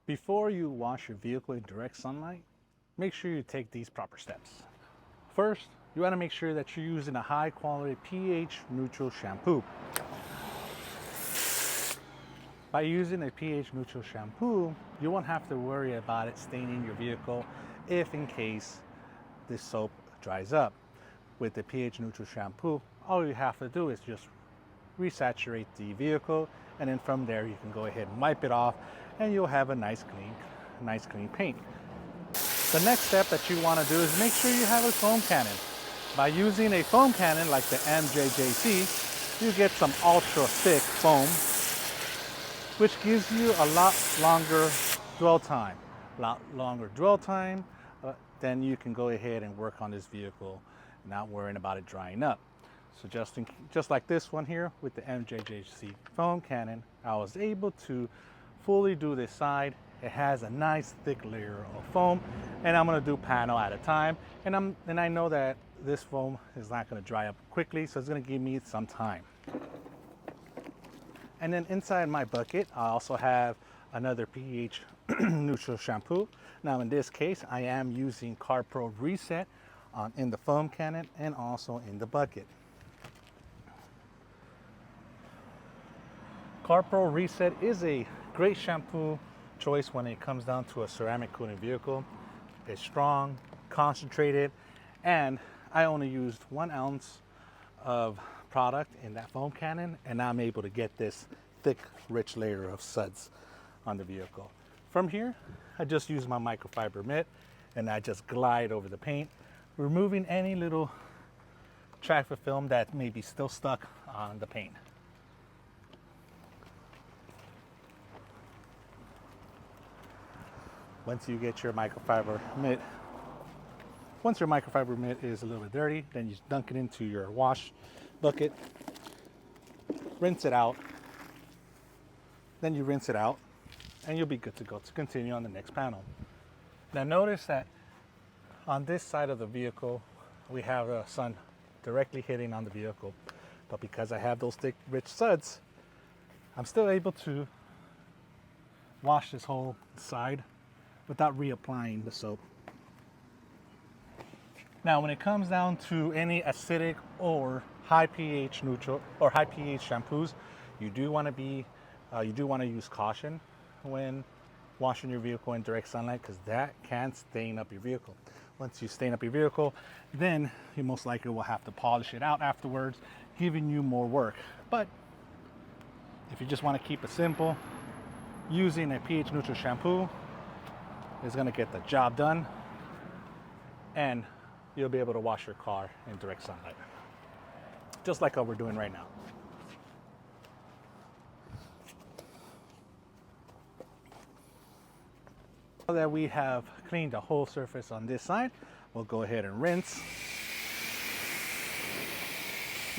Before you wash your vehicle in direct sunlight, make sure you take these proper steps. First, you want to make sure that you're using a high quality pH neutral shampoo. By using a pH neutral shampoo, you won't have to worry about it staining your vehicle if in case this soap dries up. With the pH neutral shampoo, all you have to do is just resaturate the vehicle, and then from there you can go ahead and wipe it off and you'll have a nice clean paint. The next step that you want to do is make sure you have a foam cannon. By using a foam cannon like the MJJC, you get some ultra thick foam, which gives you a lot longer dwell time. Then you can go ahead and work on this vehicle, not worrying about it drying up. So just like this one here with the MJJC foam cannon, I was able to fully do this side. It has a nice thick layer of foam, and I'm going to do panel at a time. And I know that this foam is not going to dry up quickly, so it's going to give me some time. And then inside my bucket, I also have another pH neutral shampoo. Now in this case, I am using CarPro Reset in the foam cannon and also in the bucket. CarPro Reset is a great shampoo choice when it comes down to a ceramic coating vehicle. It's strong, concentrated, and I only used 1 ounce of product in that foam cannon, and I'm able to get this thick, rich layer of suds on the vehicle. From here, I just use my microfiber mitt and I just glide over the paint, removing any little traffic film that may be still stuck on the paint. Once your microfiber mitt is a little bit dirty, then you dunk it into your wash bucket, rinse it out, then you rinse it out, and you'll be good to go to continue on the next panel. Now notice that on this side of the vehicle, we have the sun directly hitting on the vehicle, but because I have those thick, rich suds, I'm still able to wash this whole side without reapplying the soap. Now, when it comes down to any acidic or high pH neutral or high pH shampoos, you do want to use caution when washing your vehicle in direct sunlight, because that can stain up your vehicle. Once you stain up your vehicle, then you most likely will have to polish it out afterwards, giving you more work. But if you just want to keep it simple, using a pH neutral shampoo is going to get the job done, and you'll be able to wash your car in direct sunlight, just like how we're doing right now. Now that we have cleaned the whole surface on this side, we'll go ahead and rinse.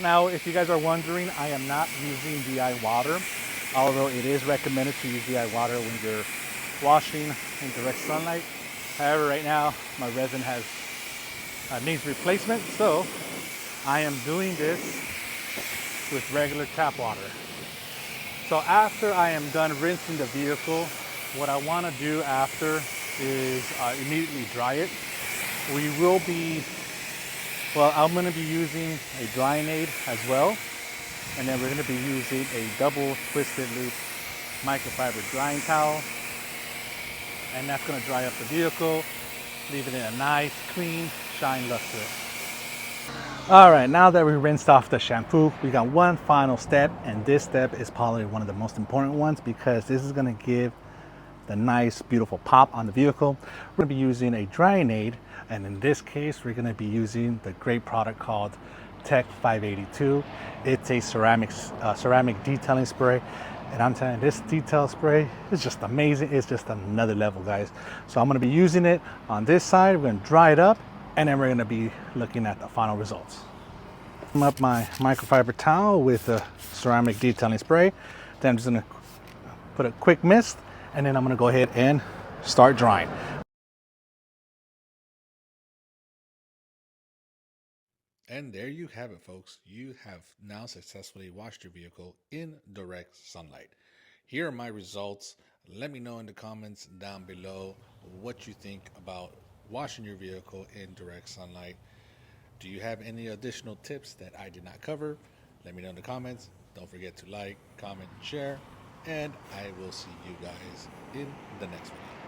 Now, if you guys are wondering, I am not using DI water, although it is recommended to use DI water when you're washing in direct sunlight. However, right now my resin needs replacement, so I am doing this with regular tap water. So after I am done rinsing the vehicle, what I want to do after is immediately dry it. I'm going to be using a drying aid as well, and then we're going to be using a double twisted loop microfiber drying towel, and that's going to dry up the vehicle, leaving it a nice, clean, shine luster. All right, now that we rinsed off the shampoo, we got one final step, and this step is probably one of the most important ones because this is going to give the nice, beautiful pop on the vehicle. We're going to be using a drying aid, and in this case, we're going to be using the great product called Tech 582. It's a ceramic detailing spray. And I'm telling you, this detail spray is just amazing. It's just another level, guys. So I'm going to be using it on this side. We're going to dry it up, and then we're going to be looking at the final results. I'm up my microfiber towel with the ceramic detailing spray. Then I'm just going to put a quick mist, and then I'm going to go ahead and start drying. And there you have it, folks. You have now successfully washed your vehicle in direct sunlight. Here are my results Let me know in the comments down below what you think about washing your vehicle in direct sunlight. Do you have any additional tips that I did not cover? Let me know in the comments. Don't forget to like, comment, share, and I will see you guys in the next video.